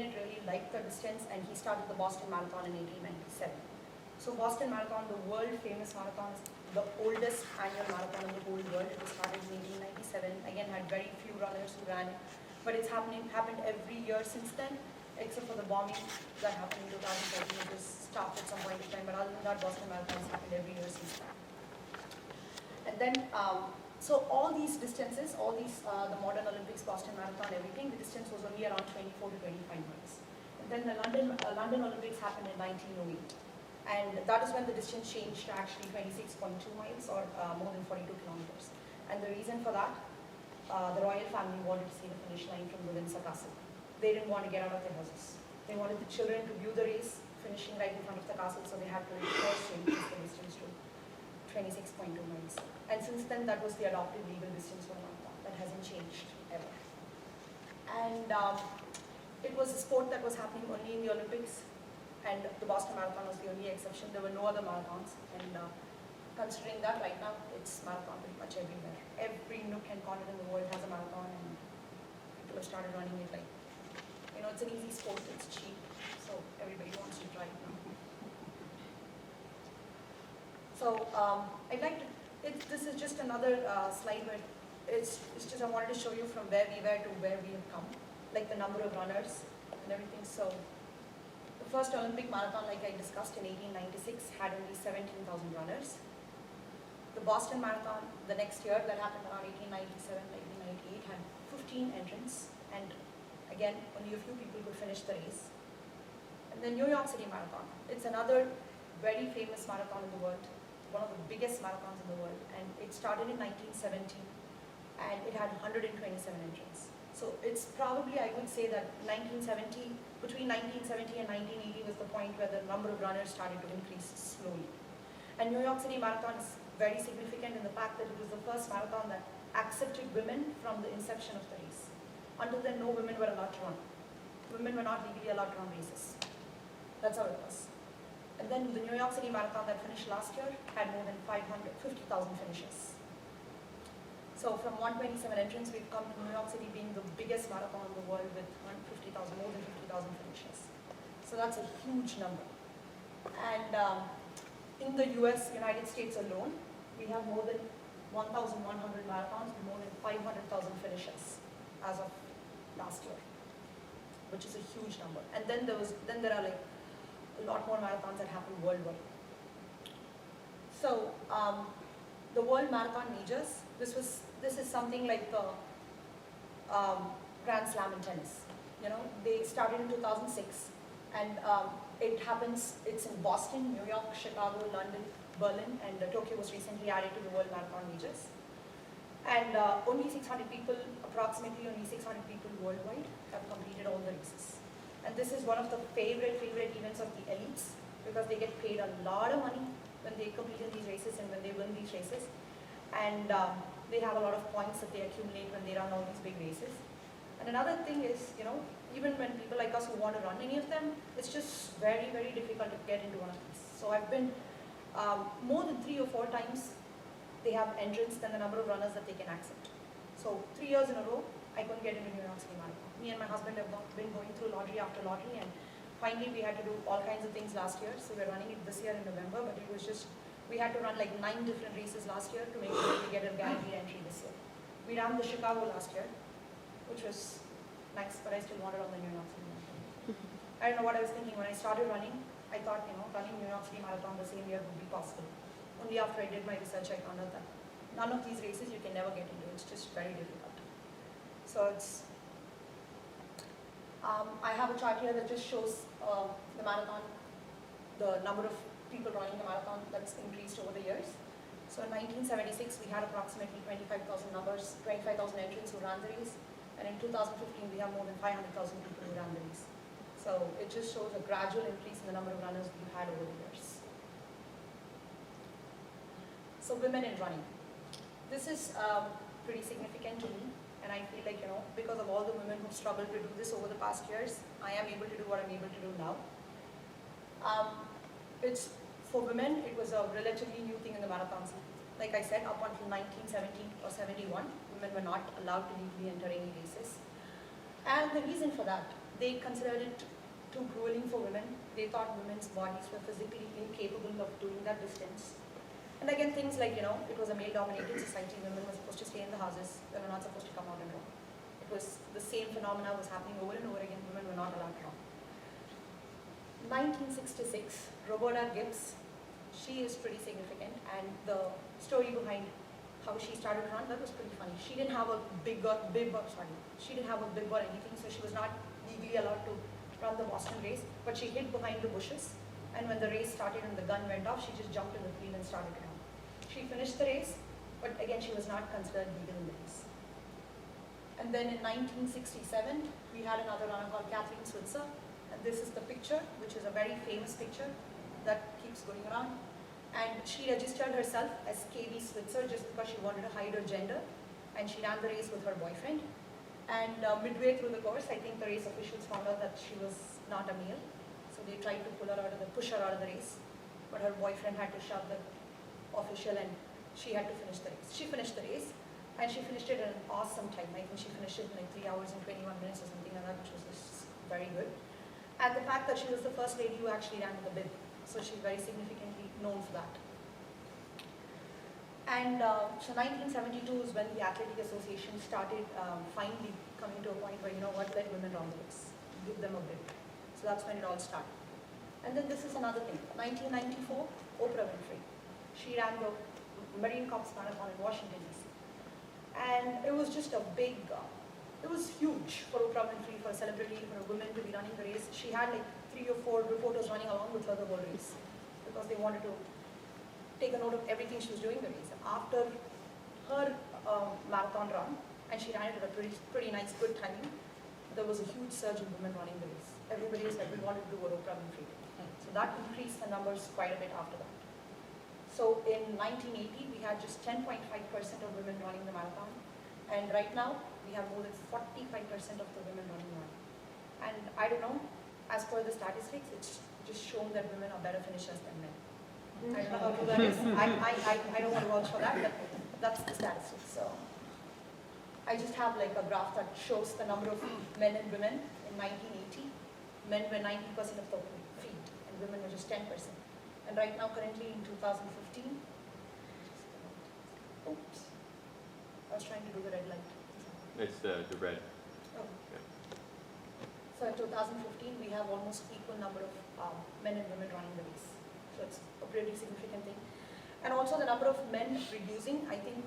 Bennett really liked the distance, and he started the Boston Marathon in 1897. So Boston Marathon, the world famous marathon, is the oldest annual marathon in the whole world. It was started in 1897. Again, had very few runners who ran it, but it's happened every year since then, except for the bombing that happened in 2014. It was stopped at some point in time, but other than that, Boston Marathon has happened every year since then. And then, so all these distances, all these, the modern Olympics, Boston Marathon, everything, the distance was only around 24 to 25 miles. And then the London Olympics happened in 1908. And that is when the distance changed to actually 26.2 miles, or more than 42 kilometers. And the reason for that, the royal family wanted to see the finish line from the Windsor Castle. They didn't want to get out of their houses. They wanted the children to view the race, finishing right in front of the castle, so they had to force to increase the distance to 26.2 miles. And since then, that was the adopted legal distance for a marathon. That hasn't changed ever. And it was a sport that was happening only in the Olympics, and the Boston Marathon was the only exception. There were no other marathons, and considering that right now, it's marathon pretty much everywhere. Every nook and corner in the world has a marathon, and people have started running it like, you know, it's an easy sport, it's cheap, so everybody wants to try it now. So I'd like to, this is just another slide where it's just I wanted to show you from where we were to where we have come, like the number of runners and everything. So the first Olympic marathon, like I discussed in 1896, had only 17,000 runners. The Boston Marathon, the next year, that happened around 1897, 1898, had 15 entrants, and again, only a few people could finish the race. And the New York City Marathon, it's another very famous marathon in the world, one of the biggest marathons in the world, and it started in 1917, and it had 127 entrants. So it's probably, I would say that between 1970 and 1980 was the point where the number of runners started to increase slowly. And New York City Marathon is very significant in the fact that it was the first marathon that accepted women from the inception of the race. Until then, no women were allowed to run. Women were not legally allowed to run races. That's how it was. And then the New York City Marathon that finished last year had more than 50,000 finishes. So from 127 entrants, we've come to New York City being the biggest marathon in the world with more than 50,000 finishes. So that's a huge number. And in the US, United States alone, we have more than 1,100 marathons with more than 500,000 finishes as of last year, which is a huge number. And then there are like a lot more marathons that happen worldwide. So the World Marathon Majors, this is something like the Grand Slam in tennis. You know, they started in 2006, and it's in Boston, New York, Chicago, London, Berlin, and Tokyo was recently added to the World Marathon Majors. And only 600 people, approximately only 600 people worldwide have completed all the races. And this is one of the favorite events of the elites, because they get paid a lot of money when they compete in these races and when they win these races. And they have a lot of points that they accumulate when they run all these big races. And another thing is, you know, even when people like us who want to run any of them, it's just very difficult to get into one of these. So I've been more than 3 or 4 times they have entrants than the number of runners that they can accept. So 3 years in a row, I couldn't get into New York City Marathon. Me and my husband have been going through lottery after lottery, and finally we had to do all kinds of things last year. So we're running it this year in November, but it was just, we had to run like 9 different races last year to make sure we get a guaranteed entry this year. We ran the Chicago last year, which was nice, but I still wanted on the New York City Marathon. I don't know what I was thinking when I started running. I thought, you know, running New York City Marathon the same year would be possible. Only after I did my research, I found out that none of these races you can never get into. It's just very difficult. So it's, I have a chart here that just shows the marathon, the number of people running the marathon that's increased over the years. So in 1976, we had approximately 25,000 entrants who ran the race. And in 2015, we have more than 500,000 people who ran the race. So it just shows a gradual increase in the number of runners we've had over the years. So women in running. This is pretty significant to me, and I feel like, you know, because of all the women who've struggled to do this over the past years, I am able to do what I'm able to do now. For women, it was a relatively new thing in the marathon scene. Like I said, up until 1970 or 71, women were not allowed to legally enter any races. And the reason for that they considered it too grueling for women. They thought women's bodies were physically incapable of doing that distance. And again, things like, it was a male-dominated society. Women were supposed to stay in the houses. They were not supposed to come out and run. It was the same phenomena was happening over and over again. Women were not allowed to run. 1966, Roberta Gibbs, she is pretty significant, and the story behind how she started to run, that was pretty funny. She didn't have a bib or anything, so she was not legally allowed to run the Boston race, but she hid behind the bushes, and when the race started and the gun went off, she just jumped in the field and started to run. She finished the race, but again, she was not considered legal in the race. And then in 1967, we had another runner called Kathleen Switzer, and this is the picture, which is a very famous picture that keeps going around. And she registered herself as KB Switzer just because she wanted to hide her gender, and she ran the race with her boyfriend. And midway through the course, I think the race officials found out that she was not a male, so they tried to push her out of the race, but her boyfriend had to shove the official, and she had to finish the race. She finished the race, and she finished it in an awesome time. I think she finished it in like 3 hours and 21 minutes or something like that, which was just very good. And the fact that she was the first lady who actually ran with a bib, so she's very significantly known for that. And so 1972 is when the Athletic Association started finally coming to a point where, let women run the race, give them a bib. So that's when it all started. And then this is another thing. 1994, Oprah Winfrey. She ran the Marine Corps Marathon in Washington, D.C. And it was just a big, it was huge for Oprah Winfrey, for a celebrity, for a woman to be running the race. She had like 3 or 4 reporters running along with her the whole race, because they wanted to take a note of everything she was doing the race. And after her marathon run, and she ran it at a pretty nice, good timing, there was a huge surge in women running the race. Everybody was like, we wanted to do what Oprah Winfrey did. So that increased the numbers quite a bit after that. So in 1980, we had just 10.5% of women running the marathon. And right now, we have more than 45% of the women running one. And I don't know, as per the statistics, it's just shown that women are better finishers than men. I don't know how true that is. I don't want to vouch for that, but that's the statistics. So I just have like a graph that shows the number of men and women in 1980. Men were 90% of the field, and women were just 10%. And right now, currently in 2015, oops, I was trying to do the red light. It's the red. Oh. Yeah. So in 2015, we have almost equal number of men and women running the race. So it's a pretty significant thing. And also the number of men reducing, I think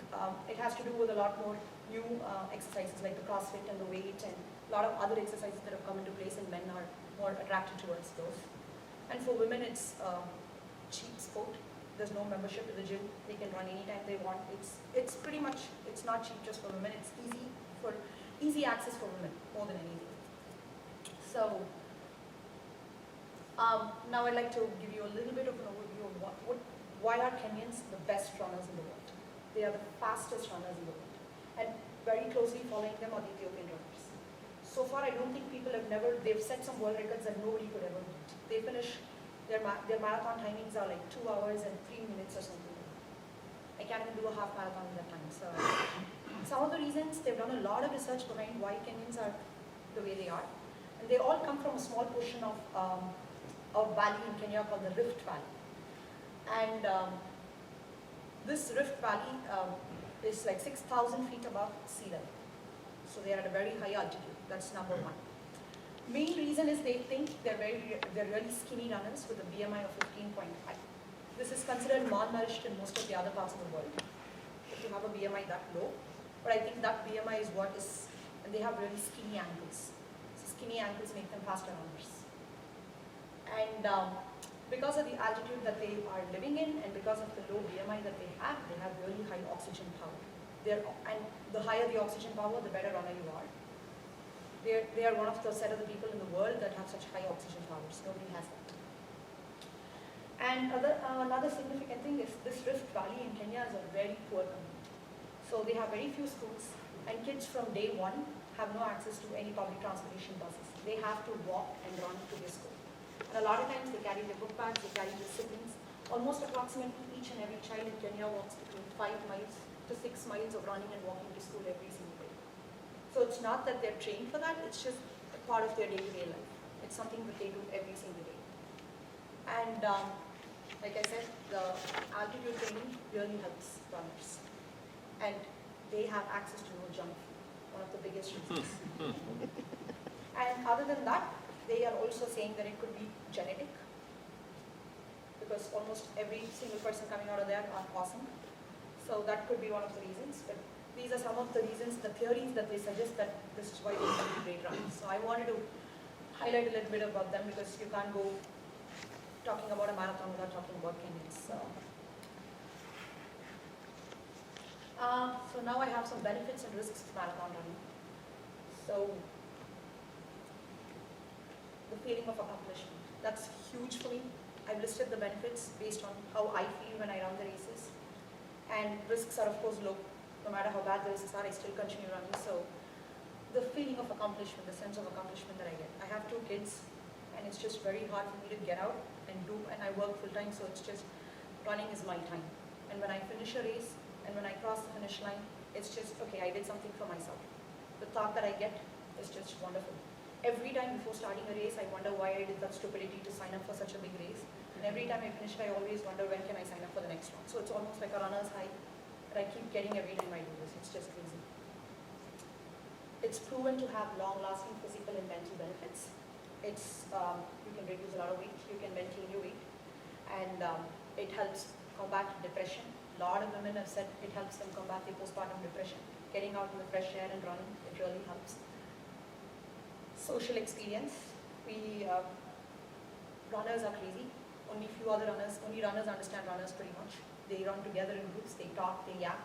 it has to do with a lot more new exercises like the CrossFit and the weight and a lot of other exercises that have come into place, and men are more attracted towards those. And for women, it's cheap sport. There's no membership to the gym. They can run anytime they want. It's pretty much, it's not cheap just for women. It's easy access for women more than anything. So now I'd like to give you a little bit of an overview of why are Kenyans the best runners in the world. They are the fastest runners in the world. And very closely following them are the Ethiopian runners. So far, I don't think they've set some world records that nobody could ever beat. They finish, their marathon timings are like 2 hours and 3 minutes or something. I can't even do a half marathon in that time. So some of the reasons, they've done a lot of research behind why Kenyans are the way they are. And they all come from a small portion of valley in Kenya called the Rift Valley. And this Rift Valley is like 6,000 feet above sea level. So they are at a very high altitude. That's number one. Main reason is they think they're really skinny runners with a BMI of 15.5. This is considered malnourished in most of the other parts of the world, if you have a BMI that low. But I think that BMI is what is, and they have really skinny ankles. So skinny ankles make them faster runners. And because of the altitude that they are living in, and because of the low BMI that they have really high oxygen power. And the higher the oxygen power, the better runner you are. They are one of the set of the people in the world that have such high oxygen powers. Nobody has that. And another significant thing is this Rift Valley in Kenya is a very poor community. So they have very few schools, and kids from day one have no access to any public transportation buses. They have to walk and run to their school. And a lot of times they carry their book bags, they carry their siblings. Almost approximately each and every child in Kenya walks between 5 miles to 6 miles of running and walking to school every single day. So it's not that they're trained for that, it's just part of their day-to-day life. It's something that they do every single day. And like I said, the altitude training really helps runners. And they have access to no junk food, one of the biggest reasons. And other than that, they are also saying that it could be genetic, because almost every single person coming out of there are awesome. So that could be one of the reasons. But these are some of the reasons, the theories that they suggest that this is why they can be great runners. So I wanted to highlight a little bit about them, because you can't go talking about a marathon without talking about Kenyans. So now I have some benefits and risks of marathon running. So the feeling of accomplishment, that's huge for me. I've listed the benefits based on how I feel when I run the races. And risks are of course low. No matter how bad the risks are, I still continue running. So the feeling of accomplishment, the sense of accomplishment that I get. I have 2 kids, and it's just very hard for me to get out and do, and I work full time, so it's just, running is my time. And when I finish a race, and when I cross the finish line, it's just, okay, I did something for myself. The thought that I get is just wonderful. Every time before starting a race, I wonder why I did that stupidity to sign up for such a big race. And every time I finish it, I always wonder when can I sign up for the next one. So it's almost like a runner's high that I keep getting every time I do this. It's just crazy. It's proven to have long-lasting physical and mental benefits. It's, you can reduce a lot of weight, you can maintain your weight, and it helps combat depression. A lot of women have said it helps them combat their postpartum depression. Getting out in the fresh air and running, it really helps. Social experience. Runners are crazy. Only runners understand runners pretty much. They run together in groups, they talk, they yap.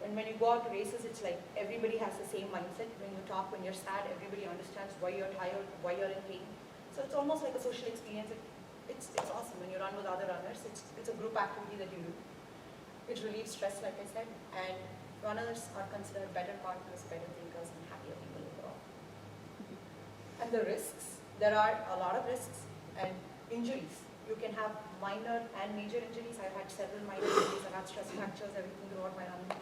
And when you go out to races, it's like everybody has the same mindset. When you talk, when you're sad, everybody understands why you're tired, why you're in pain. So it's almost like a social experience. It's awesome when you run with other runners. It's a group activity that you do. It relieves stress, like I said, and runners are considered better partners, better thinkers, and happier people overall. And the risks, there are a lot of risks, and injuries. You can have minor and major injuries. I've had several minor injuries. I've had stress fractures, everything throughout my running.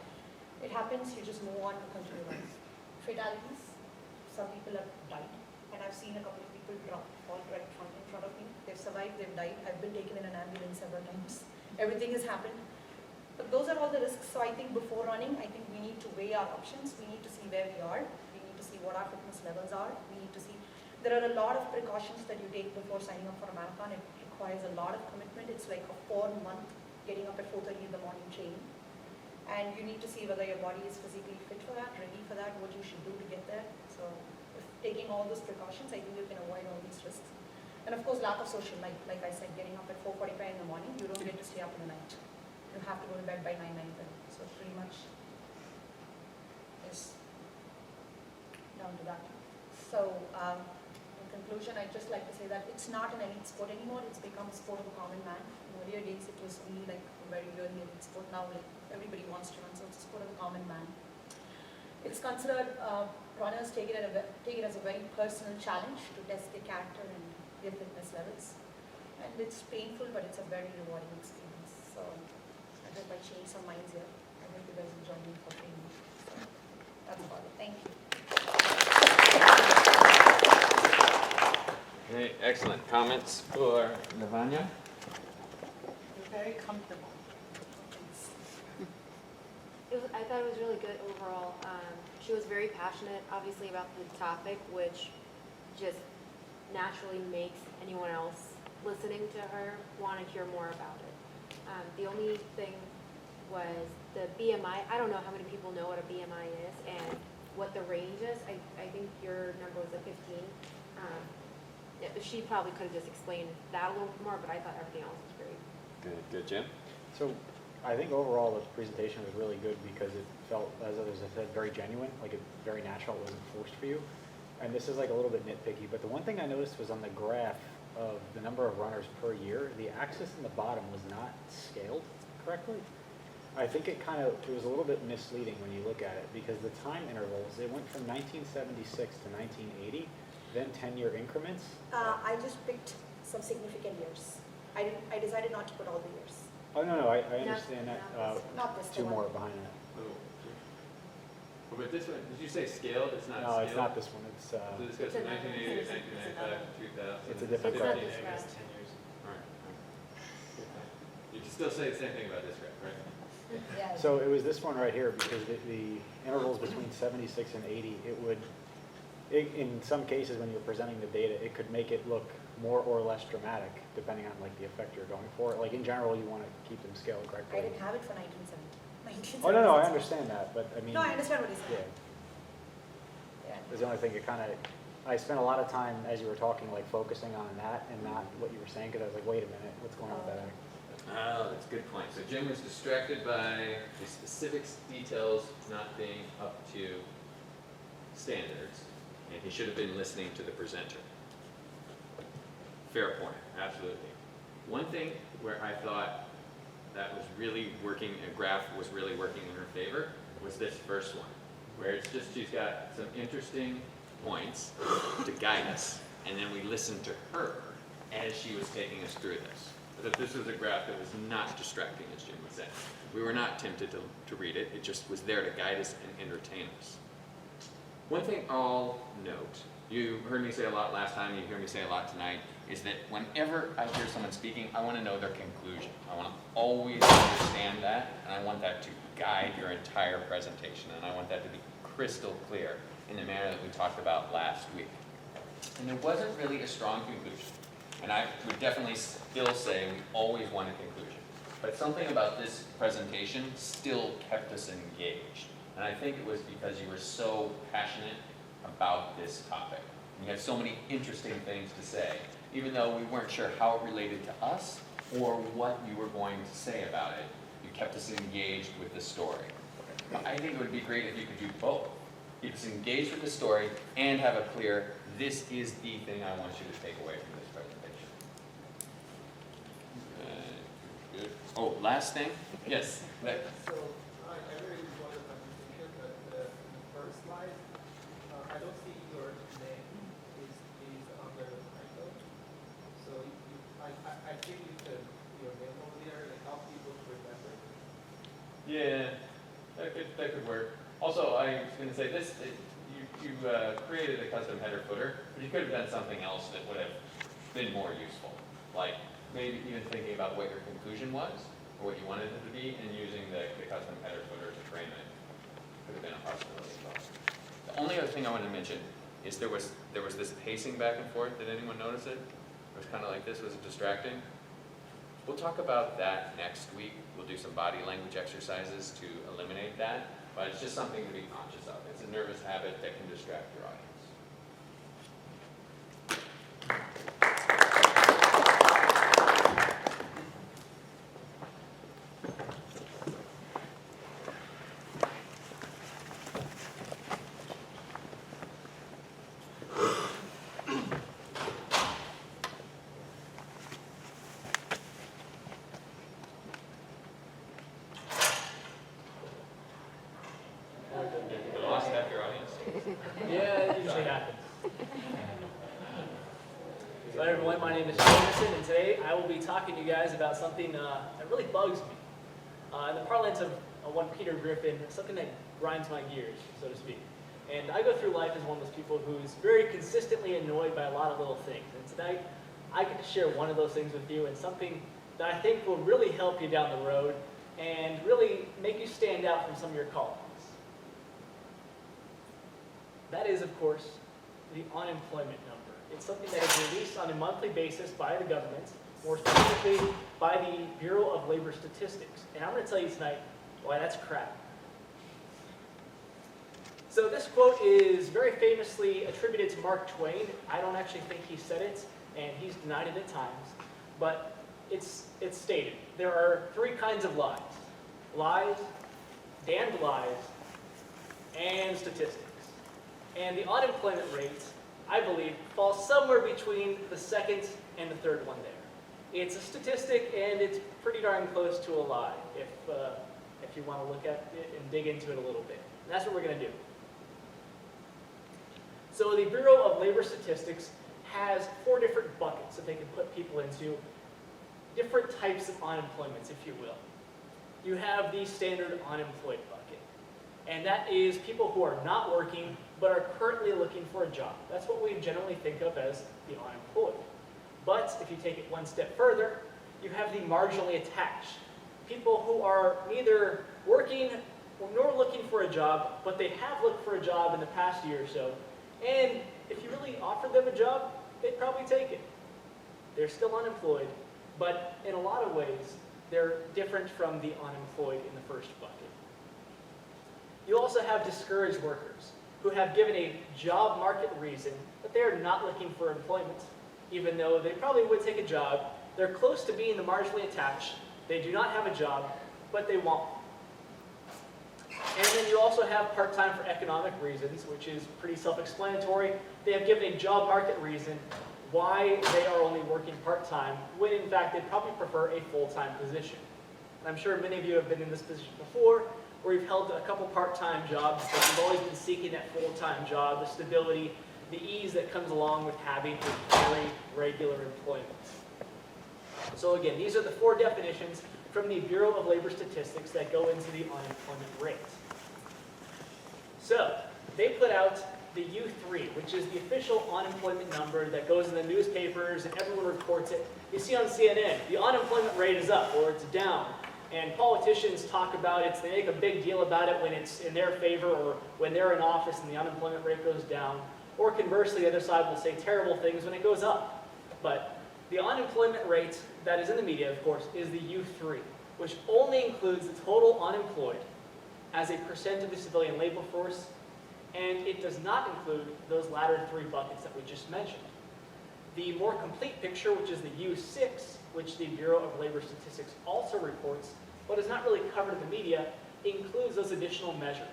It happens, you just move on to continue running. Fatalities, some people have died, and I've seen a couple of people fall right in front of me. They've survived, they've died. I've been taken in an ambulance several times. Everything has happened. But those are all the risks. So I think before running, I think we need to weigh our options. We need to see where we are. We need to see what our fitness levels are. We need to see, there are a lot of precautions that you take before signing up for a marathon. It requires a lot of commitment. It's like a 4-month getting up at 4:30 in the morning training. And you need to see whether your body is physically fit for that, ready for that, what you should do to get there. So if taking all those precautions, I think you can avoid all these risks. And of course, lack of social life. Like I said, getting up at 4:45 in the morning, you don't get to stay up in the night. You have to go to bed by 9:30. So pretty much is down to that. So in conclusion, I'd just like to say that it's not an elite sport anymore. It's become a sport of a common man. In earlier days, it was only like a very really elite sport. Now like everybody wants to run, so it's a sport of a common man. It's considered, runners take it as a very personal challenge to test their character and their fitness levels. And it's painful, but it's a very rewarding experience. So I hope I changed some minds here. I hope you guys will join me for training. So that's about it. Thank you. Okay, excellent. Comments for Lavanya? You're very comfortable. I thought it was really good overall. She was very passionate, obviously, about the topic, which just naturally makes anyone else listening to her want to hear more about it. The only thing was the BMI. I don't know how many people know what a BMI is and what the range is. I think your number was a 15. She probably could have just explained that a little bit more, but I thought everything else was great. Good, Jim? So I think overall the presentation was really good because it felt, as others have said, very genuine, like it very natural, it wasn't forced for you. And this is like a little bit nitpicky, but the one thing I noticed was on the graph of the number of runners per year, the axis in the bottom was not scaled correctly. I think it was a little bit misleading when you look at it because the time intervals, it went from 1976 to 1980, then 10-year increments. I just picked some significant years. I decided not to put all the years. Oh, no, I understand that. Not this Two one. more behind that. Oh, but this one, did you say scale? It's not No, scale? it's not this one, it's, So this goes from 1980 to 1995 to 2000. It's a different It's not graph. this graph. All right. You can still say the same thing about this graph, right? Yeah. So it was this one right here, because the intervals between 76 and 80, in some cases, when you're presenting the data, it could make it look more or less dramatic, depending on like the effect you're going for. Like in general, you want to keep them scaled I correctly. didn't have it for 1970. Oh, no, I understand that, but I mean. No, I understand what he's Yeah, saying. Yeah. is the only thing it kind of, I spent a lot of time as you were talking, like focusing on that and not what you were saying, because I was like, wait a minute, what's going on with that? Oh, that's a good point. So Jim was distracted by the specifics, details not being up to standards, and he should have been listening to the presenter. Fair point, absolutely. One thing where I thought that was really working, a graph was really working in her favor, was this first one, where it's just, she's got some interesting points to guide us, and then we listened to her as she was taking us through this. That this was a graph that was not distracting, as Jim was saying. We were not tempted to read it, it just was there to guide us and entertain us. One thing I'll note, you heard me say a lot last time, you hear me say a lot tonight, is that whenever I hear someone speaking, I want to know their conclusion. I want to always understand that, and I want that to guide your entire presentation, and I want that to be crystal clear in the manner that we talked about last week. And there wasn't really a strong conclusion. And I would definitely still say we always want a conclusion. But something about this presentation still kept us engaged. And I think it was because you were so passionate about this topic. And you had so many interesting things to say, even though we weren't sure how it related to us or what you were going to say about it. You kept us engaged with the story. I think it would be great if you could do both. Keep us engaged with the story and have a clear, this is the thing I want you to take away from this presentation. Good. Oh, last thing? Yes. Nick. So I really enjoyed the presentation, but in the first slide, I don't see your name is under the title. So I think you could your name over there and help people to remember. Yeah, that could work. Also, I was going to say this, you created a custom header footer, but you could have done something else that would have been more useful. Like maybe even thinking about what your conclusion was, or what you wanted it to be, and using the custom header footer to frame it. Could have been a possibility as well. The only other thing I wanted to mention is there was this pacing back and forth. Did anyone notice it? It was kind of like this. Was it distracting? We'll talk about that next week. We'll do some body language exercises to eliminate that, but it's just something to be conscious of. It's a nervous habit that can distract your audience. Lost half your audience? Yeah, it usually happens. So hi everyone, my name is Jameson, and today I will be talking to you guys about something that really bugs me. In the parlance of one Peter Griffin, something that grinds my gears, so to speak. And I go through life as one of those people who's very consistently annoyed by a lot of little things. And tonight, I get to share one of those things with you, and something that I think will really help you down the road and really make you stand out from some of your colleagues. That is, of course, the unemployment number. It's something that is released on a monthly basis by the government, more specifically by the Bureau of Labor Statistics. And I'm going to tell you tonight why that's crap. So this quote is very famously attributed to Mark Twain. I don't actually think he said it, and he's denied it at times. But it's stated. There are three kinds of lies. Lies, damned lies, and statistics. And the unemployment rate, I believe, falls somewhere between the second and the third one there. It's a statistic, and it's pretty darn close to a lie, if you want to look at it and dig into it a little bit. And that's what we're going to do. So the Bureau of Labor Statistics has 4 different buckets that they can put people into, different types of unemployments, if you will. You have the standard unemployed bucket. And that is people who are not working but are currently looking for a job. That's what we generally think of as the unemployed. But if you take it one step further, you have the marginally attached. People who are neither working nor looking for a job, but they have looked for a job in the past year or so. And if you really offered them a job, they'd probably take it. They're still unemployed, but in a lot of ways, they're different from the unemployed in the first bucket. You also have discouraged workers who have given a job market reason that they are not looking for employment, even though they probably would take a job. They're close to being the marginally attached. They do not have a job, but they want one. And then you also have part-time for economic reasons, which is pretty self-explanatory. They have given a job market reason why they are only working part-time, when in fact they'd probably prefer a full-time position. And I'm sure many of you have been in this position before, where you've held a couple part-time jobs, but you've always been seeking that full-time job, the stability, the ease that comes along with having a very regular employment. So again, these are the 4 definitions from the Bureau of Labor Statistics that go into the unemployment rate. So, they put out the U3, which is the official unemployment number that goes in the newspapers and everyone reports it. You see on CNN, the unemployment rate is up or it's down. And politicians talk about it, they make a big deal about it when it's in their favor or when they're in office and the unemployment rate goes down. Or conversely, the other side will say terrible things when it goes up. But the unemployment rate that is in the media, of course, is the U3, which only includes the total unemployed as a percent of the civilian labor force, and it does not include those latter 3 buckets that we just mentioned. The more complete picture, which is the U6, which the Bureau of Labor Statistics also reports, but is not really covered in the media, includes those additional measures.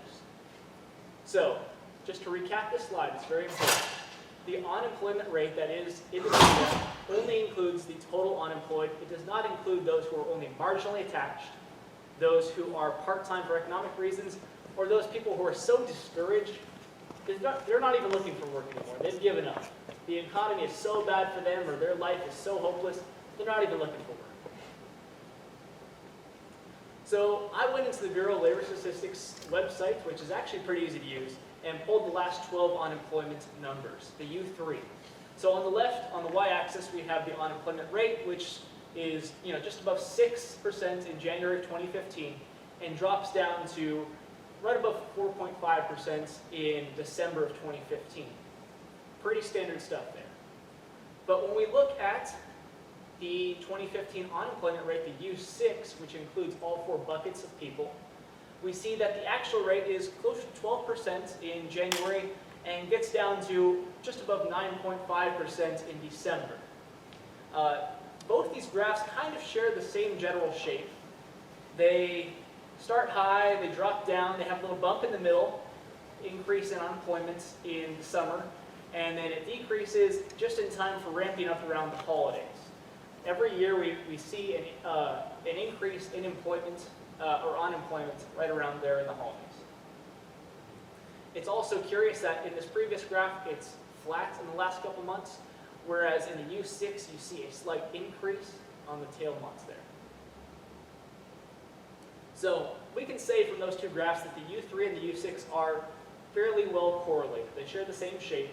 So, just to recap this slide, it's very important. The unemployment rate that is in the media only includes the total unemployed. It does not include those who are only marginally attached, those who are part-time for economic reasons, or those people who are so discouraged, they're not even looking for work anymore. They've given up. The economy is so bad for them, or their life is so hopeless, they're not even looking for work. So I went into the Bureau of Labor Statistics website, which is actually pretty easy to use, and pulled the last 12 unemployment numbers, the U3. So on the left, on the y-axis, we have the unemployment rate, which is just above 6% in January of 2015, and drops down to right above 4.5% in December of 2015. Pretty standard stuff there. But when we look at the 2015 unemployment rate, the U6, which includes all 4 buckets of people, we see that the actual rate is close to 12% in January and gets down to just above 9.5% in December. Both these graphs kind of share the same general shape. They start high, they drop down, they have a little bump in the middle, increase in unemployment in the summer, and then it decreases just in time for ramping up around the holidays. Every year we see an increase in employment or unemployment right around there in the holidays. It's also curious that in this previous graph, it's flat in the last couple months, whereas in the U6, you see a slight increase on the tail months there. So we can say from those 2 graphs that the U3 and the U6 are fairly well correlated. They share the same shape,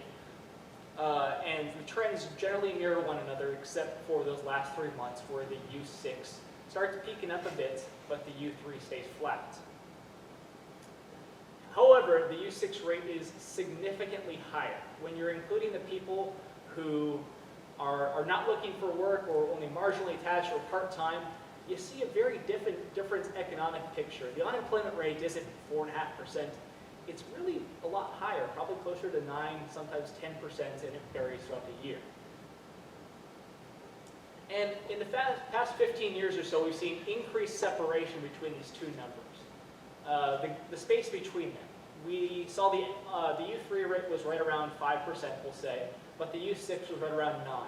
and the trends generally mirror one another, except for those last 3 months where the U6 starts peaking up a bit, but the U3 stays flat. However, the U6 rate is significantly higher. When you're including the people who are not looking for work or only marginally attached or part-time, you see a very different economic picture. The unemployment rate isn't 4.5%. It's really a lot higher, probably closer to 9, sometimes 10%, and it varies throughout the year. And in the past 15 years or so, we've seen increased separation between these 2 numbers. The space between them. We saw the U3 rate was right around 5%, we'll say, but the U6 was right around 9%.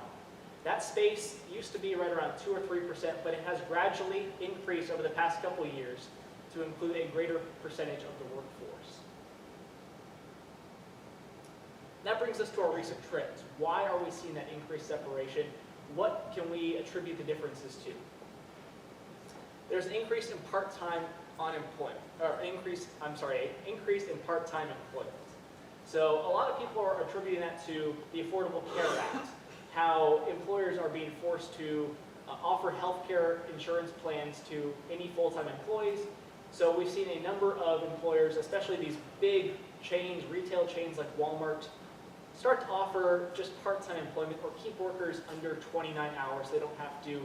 That space used to be right around 2 or 3%, but it has gradually increased over the past couple of years to include a greater percentage of the workforce. That brings us to our recent trends. Why are we seeing that increased separation? What can we attribute the differences to? There's an increase in part-time unemployment, or increase in part-time employment. So a lot of people are attributing that to the Affordable Care Act, how employers are being forced to offer healthcare insurance plans to any full-time employees. So we've seen a number of employers, especially these big chains, retail chains like Walmart, start to offer just part-time employment or keep workers under 29 hours. They don't have to,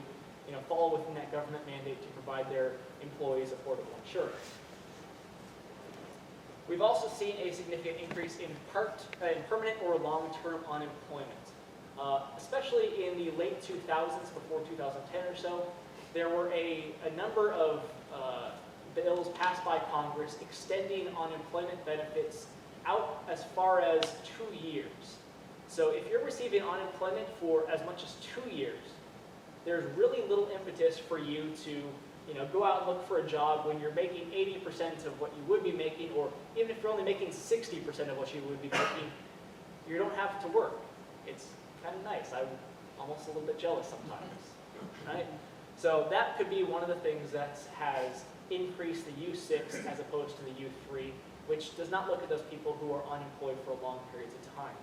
fall within that government mandate to provide their employees affordable insurance. We've also seen a significant increase in permanent or long-term unemployment, especially in the late 2000s, before 2010 or so. There were a number of bills passed by Congress extending unemployment benefits out as far as 2 years. So if you're receiving unemployment for as much as 2 years, there's really little impetus for you to go out and look for a job when you're making 80% of what you would be making, or even if you're only making 60% of what you would be making, you don't have to work. It's kind of nice. I'm almost a little bit jealous sometimes, right? So that could be one of the things that has increased the U6 as opposed to the U3, which does not look at those people who are unemployed for long periods of time.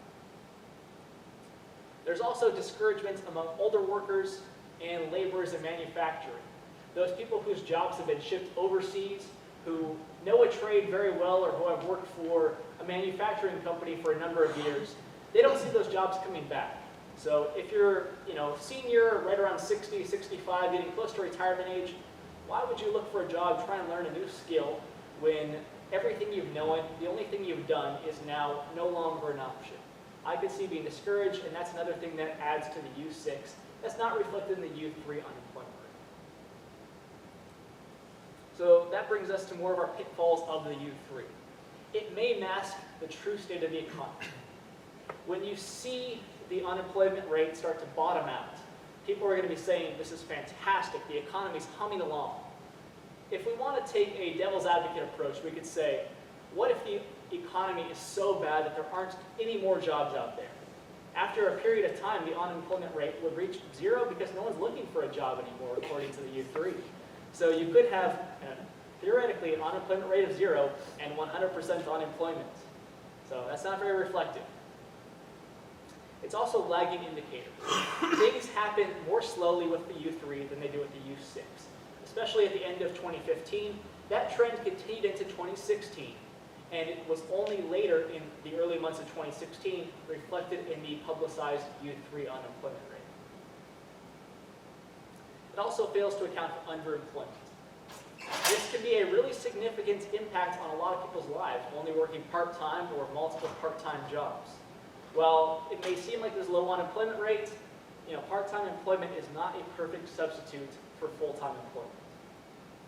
There's also discouragement among older workers and laborers in manufacturing. Those people whose jobs have been shipped overseas, who know a trade very well or who have worked for a manufacturing company for a number of years, they don't see those jobs coming back. So if you're senior, right around 60, 65, getting close to retirement age, why would you look for a job, try and learn a new skill when everything you've known, the only thing you've done is now no longer an option? I could see being discouraged, and that's another thing that adds to the U6 that's not reflected in the U3 unemployment rate. So that brings us to more of our pitfalls of the U3. It may mask the true state of the economy. When you see the unemployment rate start to bottom out, people are going to be saying, this is fantastic, the economy's humming along. If we want to take a devil's advocate approach, we could say, what if the economy is so bad that there aren't any more jobs out there? After a period of time, the unemployment rate would reach 0 because no one's looking for a job anymore, according to the U3. So you could have, theoretically, an unemployment rate of 0 and 100% unemployment. So that's not very reflective. It's also lagging indicators. Things happen more slowly with the U3 than they do with the U6. Especially at the end of 2015, that trend continued into 2016, and it was only later in the early months of 2016 reflected in the publicized U3 unemployment rate. It also fails to account for underemployment. This can be a really significant impact on a lot of people's lives, only working part-time or multiple part-time jobs. While it may seem like there's a low unemployment rate, part-time employment is not a perfect substitute for full-time employment.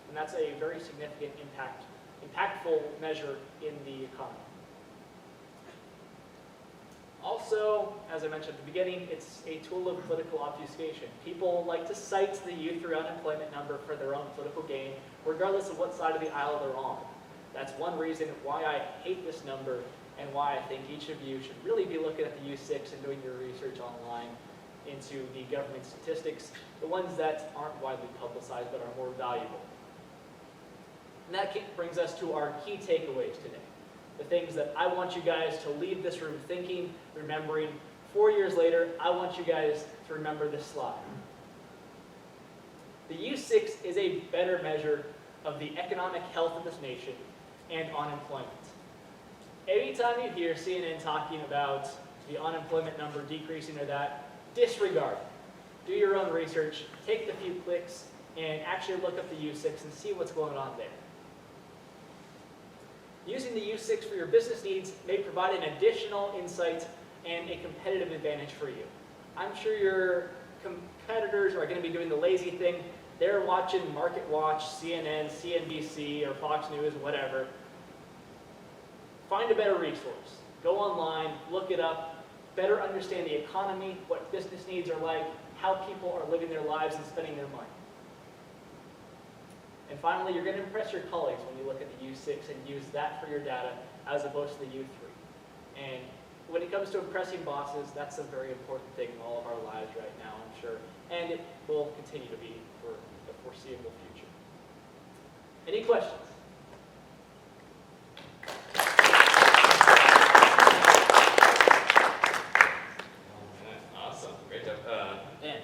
And that's a very significant impactful measure in the economy. Also, as I mentioned at the beginning, it's a tool of political obfuscation. People like to cite the U3 unemployment number for their own political gain, regardless of what side of the aisle they're on. That's one reason why I hate this number and why I think each of you should really be looking at the U6 and doing your research online into the government statistics, the ones that aren't widely publicized but are more valuable. And that brings us to our key takeaways today. The things that I want you guys to leave this room thinking, remembering. 4 years later, I want you guys to remember this slide. The U6 is a better measure of the economic health of this nation and unemployment. Anytime you hear CNN talking about the unemployment number decreasing or that, disregard it. Do your own research, take the few clicks, and actually look up the U6 and see what's going on there. Using the U6 for your business needs may provide an additional insight and a competitive advantage for you. I'm sure your competitors are going to be doing the lazy thing. They're watching MarketWatch, CNN, CNBC, or Fox News, whatever. Find a better resource. Go online, look it up, better understand the economy, what business needs are like, how people are living their lives and spending their money. And finally, you're going to impress your colleagues when you look at the U6 and use that for your data as opposed to the U3. And when it comes to impressing bosses, that's a very important thing in all of our lives right now, I'm sure. And it will continue to be for the foreseeable future. Any questions?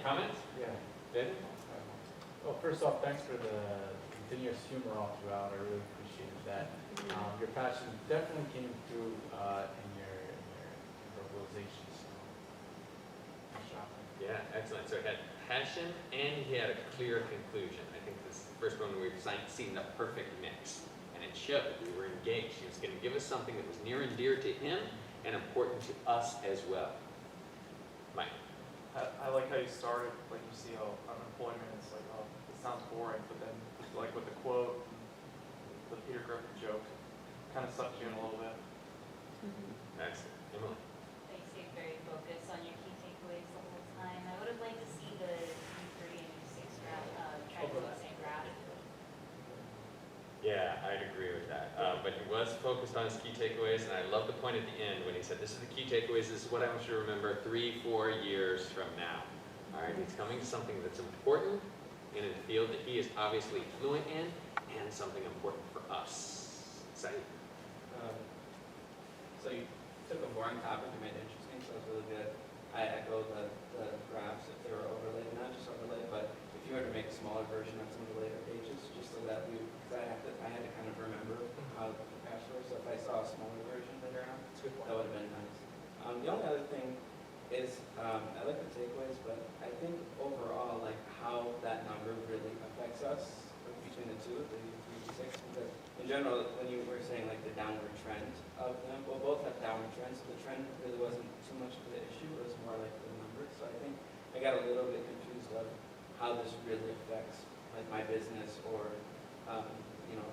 comments? Yeah. David? Well, first off, thanks for the continuous humor all throughout. I really appreciated that. Your passion definitely came through in your vocalizations. So, nice job. Yeah, excellent. So it had passion and he had a clear conclusion. I think this is the first one we've seen the perfect mix. And it showed. We were engaged. He was going to give us something that was near and dear to him and important to us as well. Mike? I like how you started, like you see how unemployment is like, oh, it sounds boring, but then like with the quote, the Peter Griffin joke, kind of sucked you in a little bit. Excellent. Emily? They stayed very focused on your key takeaways the whole time. I would have liked to see the U3 and U6 route, try to do the same route. Yeah, I'd agree with that. But he was focused on his key takeaways, and I love the point at the end when he said, this is the key takeaways, this is what I want you to remember 3-4 years from now. All right, he's coming to something that's important in a field that he is obviously fluent in, and something important for us. Exciting. So you took a boring topic and made it interesting, so it's really good. I echo the graphs if they were overlaid, not just overlaid, but if you were to make a smaller version on some of the later pages, just so that because I had to kind of remember how the past were, so if I saw a smaller version later on, That's a good that point. would have been nice. The only other thing is, I like the takeaways, but I think overall, like how that number really affects us between the two, the 3 to 6, because in general, when you were saying like the downward trend of them, well, both have downward trends, so the trend really wasn't too much of the issue, it was more like the numbers. So I think I got a little bit confused of how this really affects like my business or,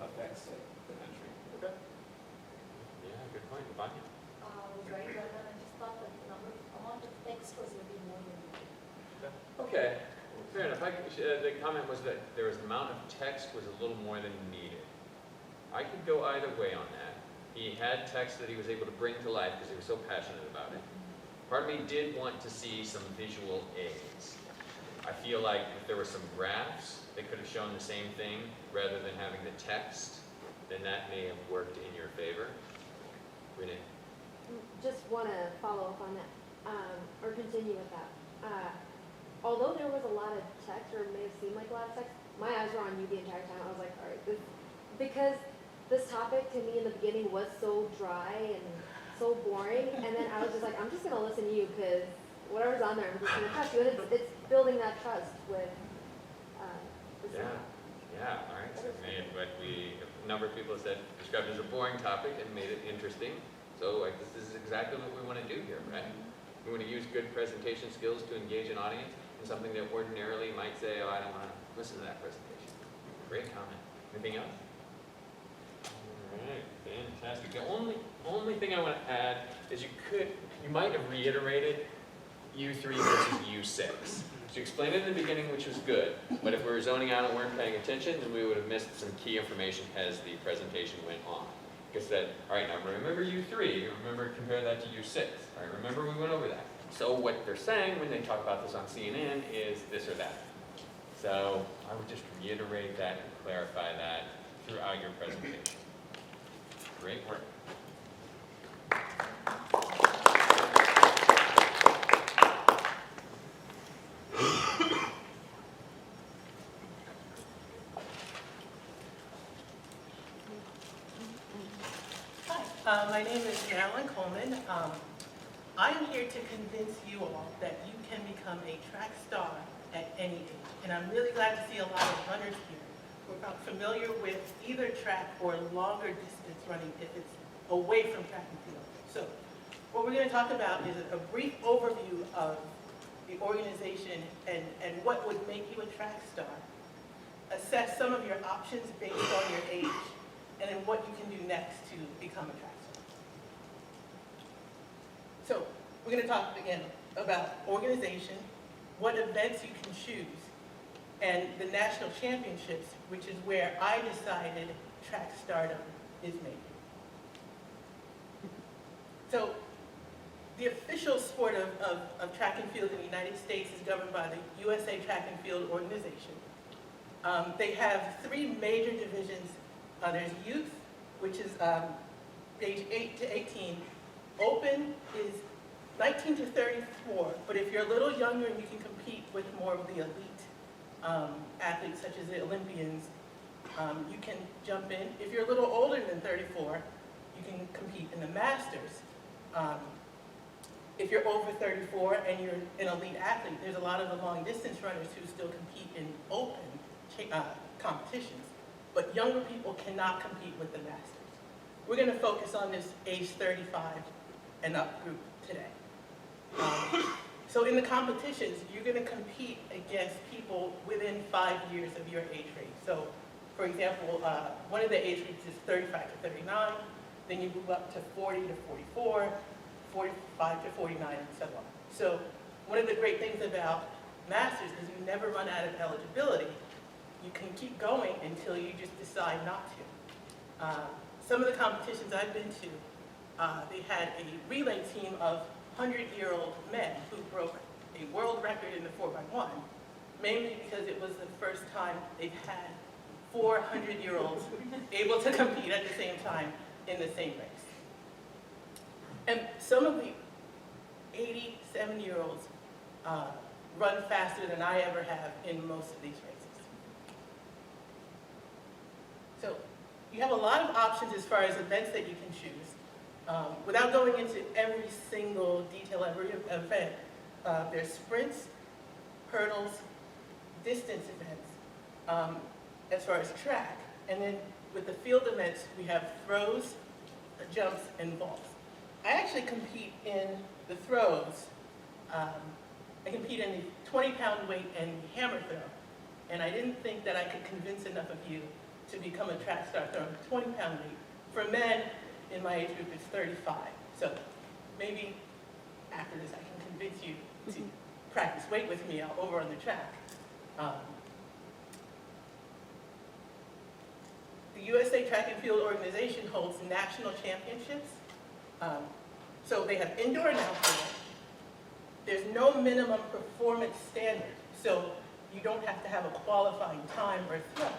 affects like, the country. Okay. Yeah, good point. Vanya? Was right, but I just thought that the amount of text was a little more than. Okay, fair enough. The comment was that there was the amount of text was a little more than needed. I could go either way on that. He had text that he was able to bring to life because he was so passionate about it. Part of me did want to see some visual aids. I feel like if there were some graphs that could have shown the same thing rather than having the text, then that may have worked in your favor. Renee? Just want to follow up on that, or continue with that. Although there was a lot of text, or it may have seemed like a lot of text, my eyes were on you the entire time. I was like, all right, because this topic to me in the beginning was so dry and so boring, and then I was just like, I'm just gonna listen to you because whatever's on there, I'm just gonna trust you, and it's building that trust with the Yeah. Yeah, all right. So made what a number of people have said described it as a boring topic and made it interesting. So like this is exactly what we want to do here, right? We want to use good presentation skills to engage an audience in something that ordinarily might say, oh, I don't want to listen to that presentation. Great comment. Anything else? All right, fantastic. The only thing I want to add is you might have reiterated U3 versus U6. So you explained it in the beginning, which was good, but if we were zoning out and weren't paying attention, then we would have missed some key information as the presentation went on. Because said, all right, now remember U3, remember compare that to U6. All right, remember we went over that. So what they're saying when they talk about this on CNN is this or that. So I would just reiterate that and clarify that throughout your presentation. Great work. Hi, my name is Marilyn Coleman. I am here to convince you all that you can become a track star at any age. And I'm really glad to see a lot of runners here who are familiar with either track or longer distance running if it's away from track and field. So what we're going to talk about is a brief overview of the organization and what would make you a track star, assess some of your options based on your age, and then what you can do next to become a track star. So we're going to talk again about organization, what events you can choose, and the national championships, which is where I decided track stardom is made. So the official sport of track and field in the United States is governed by the USA Track and Field Organization. They have 3 major divisions. There's youth, which is age 8 to 18. Open is 19 to 34, but if you're a little younger and you can compete with more of the elite athletes such as the Olympians, you can jump in. If you're a little older than 34, you can compete in the Masters. If you're over 34 and you're an elite athlete, there's a lot of the long distance runners who still compete in open competitions, but younger people cannot compete with the Masters. We're going to focus on this age 35 and up group today. So in the competitions, you're going to compete against people within 5 years of your age range. So, for example, one of the age groups is 35 to 39, then you move up to 40 to 44, 45 to 49, and so on. So one of the great things about Masters is you never run out of eligibility. You can keep going until you just decide not to. Some of the competitions I've been to, they had a relay team of 100-year-old men who broke a world record in the 4x1, mainly because it was the first time they've had 400-year-olds able to compete at the same time in the same race. And some of the 87-year-olds run faster than I ever have in most of these races. So you have a lot of options as far as events that you can choose. Without going into every single detail of every event, there's sprints, hurdles, distance events, as far as track. And then with the field events, we have throws, jumps, and vaults. I actually compete in the throws. I compete in the 20-pound weight and hammer throw. And I didn't think that I could convince enough of you to become a track star throwing 20-pound weight. For men, in my age group, it's 35. So maybe after this, I can convince you to practice weight with me over on the track. The USA Track and Field Organization holds national championships. So they have indoor and outdoor. There's no minimum performance standard. So you don't have to have a qualifying time or throw.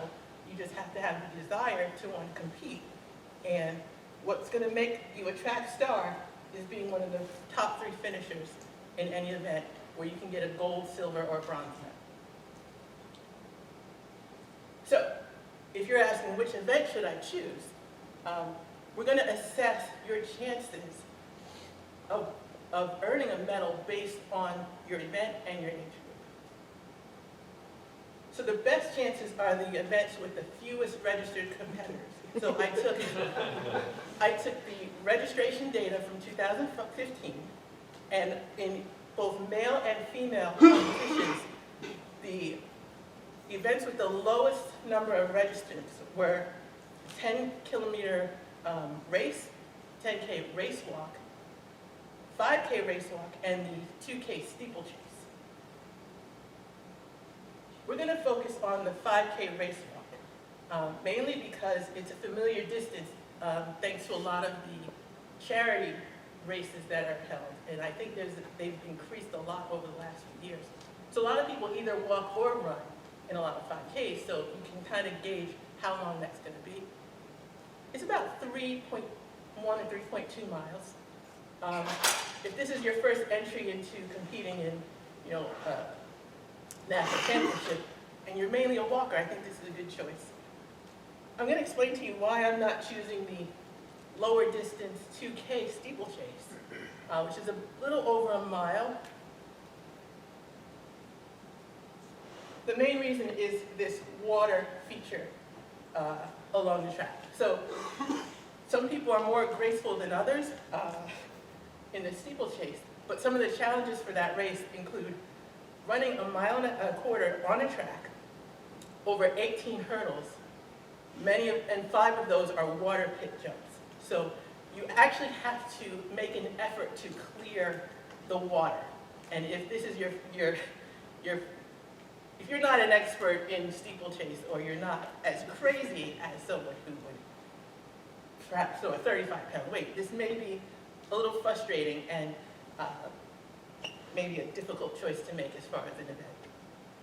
You just have to have the desire to want to compete. And what's going to make you a track star is being one of the top 3 finishers in any event where you can get a gold, silver, or bronze medal. So if you're asking which event should I choose, we're going to assess your chances of earning a medal based on your event and your age group. So the best chances are the events with the fewest registered competitors. So I took the registration data from 2015, and in both male and female competitions, the events with the lowest number of registrants were 10-kilometer race, 10K race walk, 5K race walk, and the 2K steeplechase. We're going to focus on the 5K race walk, mainly because it's a familiar distance thanks to a lot of the charity races that are held. And I think they've increased a lot over the last few years. So a lot of people either walk or run in a lot of 5Ks, so you can kind of gauge how long that's going to be. It's about 3.1 or 3.2 miles. If this is your first entry into competing in, national championship, and you're mainly a walker, I think this is a good choice. I'm going to explain to you why I'm not choosing the lower distance 2K steeplechase, which is a little over a mile. The main reason is this water feature along the track. So some people are more graceful than others in the steeplechase, but some of the challenges for that race include running 1.25 miles on a track over 18 hurdles. And 5 of those are water pit jumps. So you actually have to make an effort to clear the water. And if this is if you're not an expert in steeplechase, or you're not as crazy as someone who would perhaps throw a 35-pound weight, this may be a little frustrating and maybe a difficult choice to make as far as an event.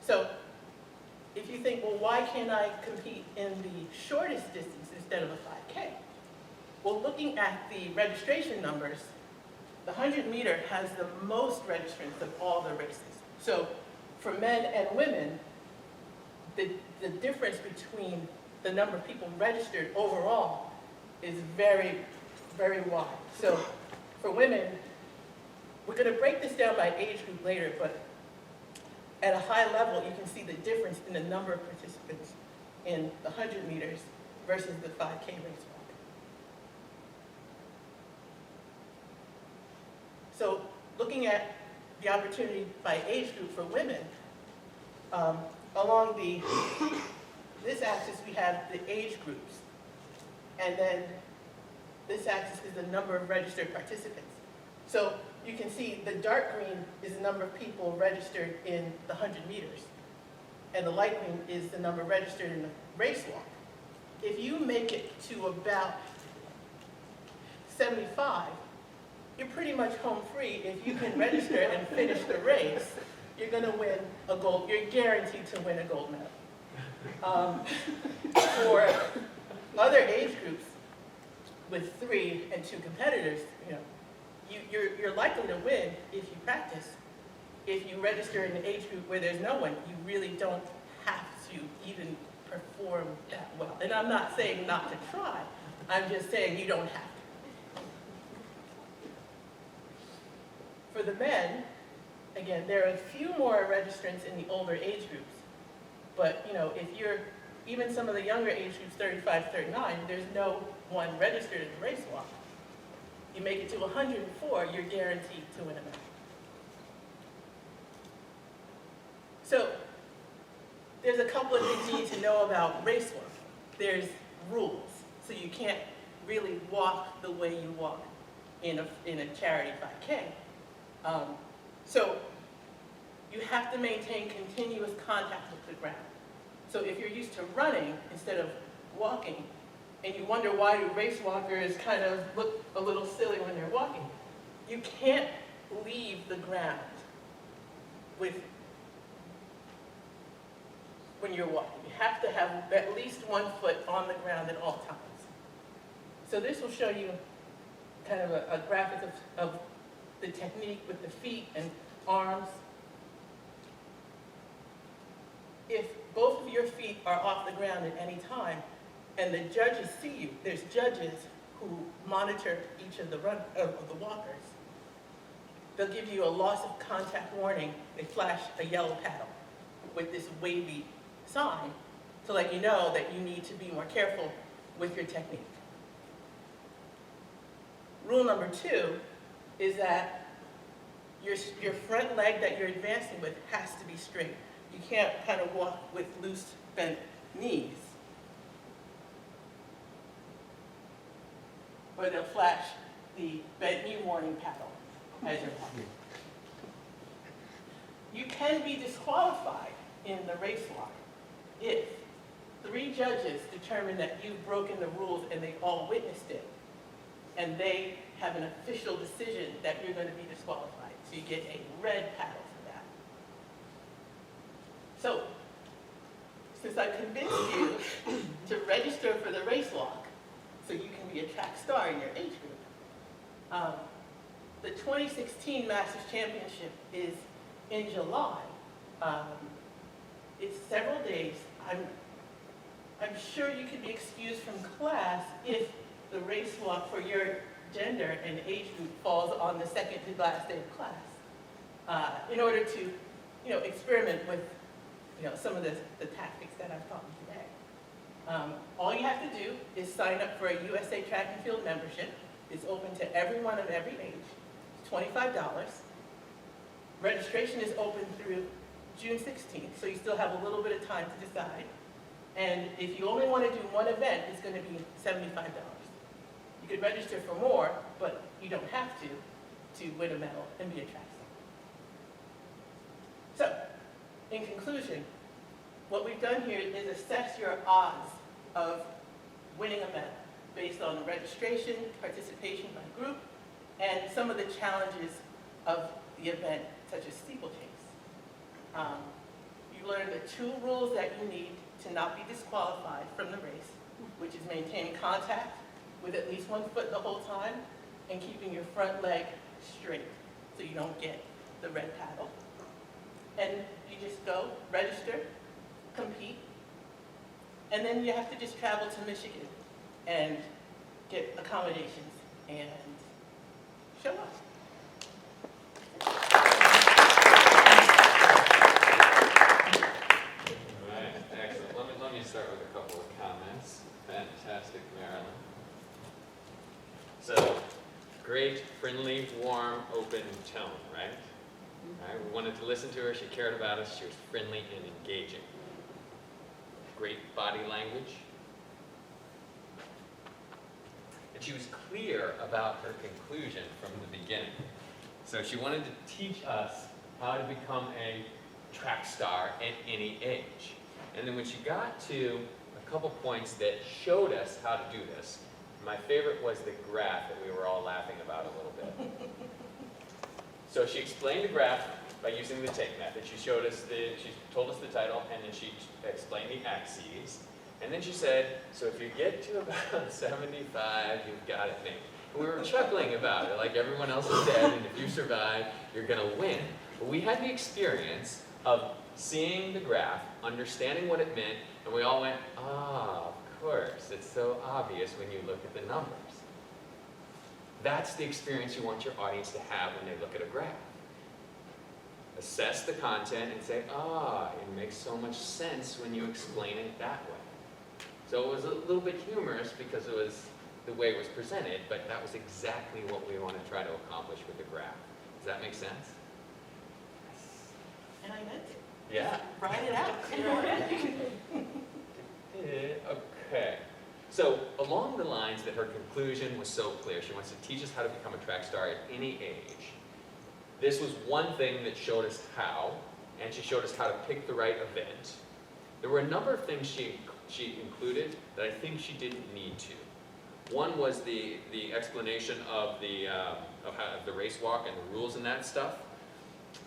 So if you think, well, why can't I compete in the shortest distance instead of a 5K? Well, looking at the registration numbers, the 100-meter has the most registrants of all the races. So for men and women, the difference between the number of people registered overall is very, very wide. So for women, we're going to break this down by age group later, but at a high level, you can see the difference in the number of participants in the 100 meters versus the 5K race walk. So looking at the opportunity by age group for women, along this axis we have the age groups, and then this axis is the number of registered participants. So you can see the dark green is the number of people registered in the 100 meters, and the light green is the number registered in the race walk. If you make it to about 75, you're pretty much home free. If you can register and finish the race, you're going to win a gold, you're guaranteed to win a gold medal. For other age groups with 3 and 2 competitors, you're likely to win if you practice. If you register in an age group where there's no one, you really don't have to even perform that well. And I'm not saying not to try, I'm just saying you don't have to. For the men, again, there are a few more registrants in the older age groups. But if you're, even some of the younger age groups, 35, 39, there's no one registered in the race walk. You make it to 104, you're guaranteed to win a medal. So there's a couple of things you need to know about race walk. There's rules, so you can't really walk the way you walk in a charity 5K. So you have to maintain continuous contact with the ground. So if you're used to running instead of walking, and you wonder why do race walkers kind of look a little silly when they're walking, you can't leave the ground when you're walking. You have to have at least 1 foot on the ground at all times. So this will show you kind of a graphic of the technique with the feet and arms. If both of your feet are off the ground at any time, and the judges see you, there's judges who monitor each of the walkers. They'll give you a loss of contact warning. They flash a yellow paddle with this wavy sign to let you know that you need to be more careful with your technique. Rule number 2 is that your front leg that you're advancing with has to be straight. You can't kind of walk with loose, bent knees, or they'll flash the bent knee warning paddle as you're walking. You can be disqualified in the race walk if 3 judges determine that you've broken the rules and they all witnessed it, and they have an official decision that you're going to be disqualified. So you get a red paddle for that. So, since I convinced you to register for the race walk so you can be a track star in your age group, the 2016 Masters Championship is in July. It's several days. I'm sure you could be excused from class if the race walk for your gender and age group falls on the second to last day of class, in order to, experiment with, some of the tactics that I've taught you today. All you have to do is sign up for a USA Track and Field membership. It's open to everyone of every age. It's $25. Registration is open through June 16th, so you still have a little bit of time to decide. And if you only want to do one event, it's going to be $75. You could register for more, but you don't have to win a medal and be a track star. So, in conclusion, what we've done here is assess your odds of winning a medal based on registration, participation by group, and some of the challenges of the event, such as steeplechase. You learned the 2 rules that you need to not be disqualified from the race, which is maintaining contact with at least 1 foot the whole time and keeping your front leg straight, so you don't get the red paddle. And you just go, register, compete, and then you have to just travel to Michigan and get accommodations and show up. Right, excellent. Let me start with a couple of comments. Fantastic, Marilyn. So, great, friendly, warm, open tone, right? Right, we wanted to listen to her, she cared about us, she was friendly and engaging. Great body language. And she was clear about her conclusion from the beginning. So she wanted to teach us how to become a track star at any age. And then when she got to a couple points that showed us how to do this, my favorite was the graph that we were all laughing about a little bit. So she explained the graph by using the take method. She told us the title, and then she explained the axes. And then she said, so if you get to about 75, you've got it made. And we were chuckling about it, like everyone else is dead, and if you survive, you're gonna win. But we had the experience of seeing the graph, understanding what it meant, and we all went, ah, of course, it's so obvious when you look at the numbers. That's the experience you want your audience to have when they look at a graph. Assess the content and say, ah, it makes so much sense when you explain it that way. So it was a little bit humorous because it was the way it was presented, but that was exactly what we want to try to accomplish with the graph. Does that make sense? And I meant it. Yeah. Write it out. Okay. So along the lines that her conclusion was so clear, she wants to teach us how to become a track star at any age. This was one thing that showed us how, and she showed us how to pick the right event. There were a number of things she included that I think she didn't need to. One was the explanation of the race walk and the rules and that stuff.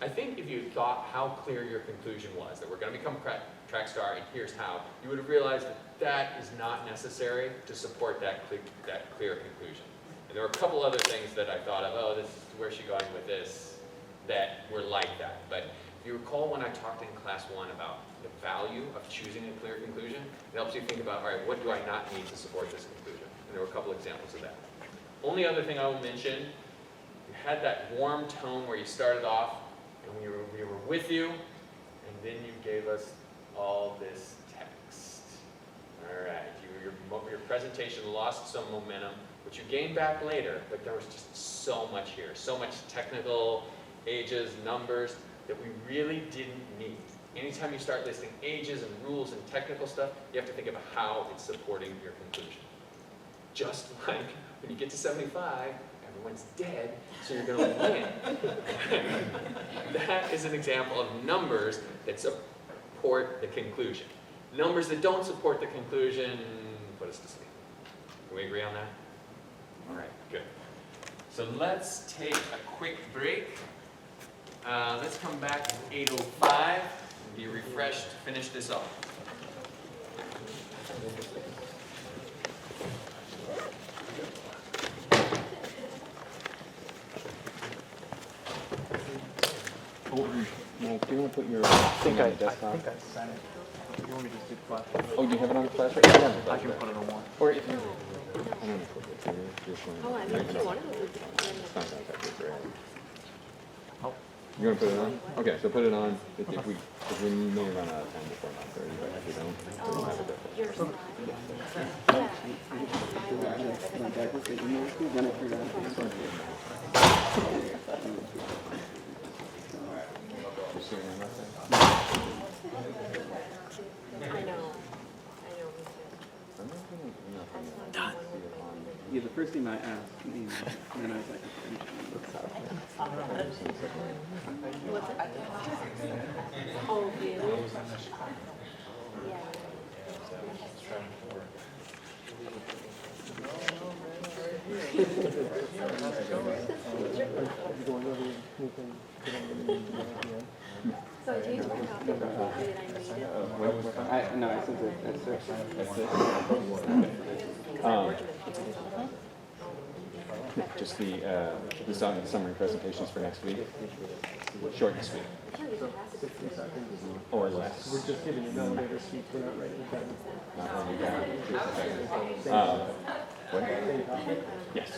I think if you thought how clear your conclusion was, that we're going to become a track star and here's how, you would have realized that that is not necessary to support that clear conclusion. And there were a couple other things that I thought of, oh, this is where's she going with this, that were like that. But if you recall when I talked in class 1 about the value of choosing a clear conclusion, it helps you think about, all right, what do I not need to support this conclusion? And there were a couple examples of that. Only other thing I will mention, you had that warm tone where you started off, and we were with you, and then you gave us all this text. All right, your presentation lost some momentum, which you gained back later, but there was just so much here, so much technical ages, numbers, that we really didn't need. Anytime you start listing ages and rules and technical stuff, you have to think of how it's supporting your conclusion. Just like when you get to 75, everyone's dead, so you're going to win. That is an example of numbers that support the conclusion. Numbers that don't support the conclusion put us to sleep. Can we agree on that? All right, good. So let's take a quick break. Let's come back at 8:05 and be refreshed to finish this off. Mike, do you want to put your I think I desktop? signed it. You want me to just do flash? Oh, do you have it on the flash? Yeah, I can put it on one. Or if you, I don't know. Oh, I mean, if you wanted to. It's fine, that'd be great. Oh. You want to put it on? Okay, so put it on. If we may run out of time before 9:30, but if we don't, we don't have it. Your slide. You see anything like that? I know, me too. I'm not getting nothing. Done. Yeah, the first thing I asked, and then I was like, What's it? Oh, really? Yeah. So I changed my copy of the copy that I made it. no, I sent it at 6. That's it? just the summary presentations for next week, short and sweet, I feel like it has to be good. or less. We're just giving you elevator seats, we're not writing it down. Not only that, what? Yes.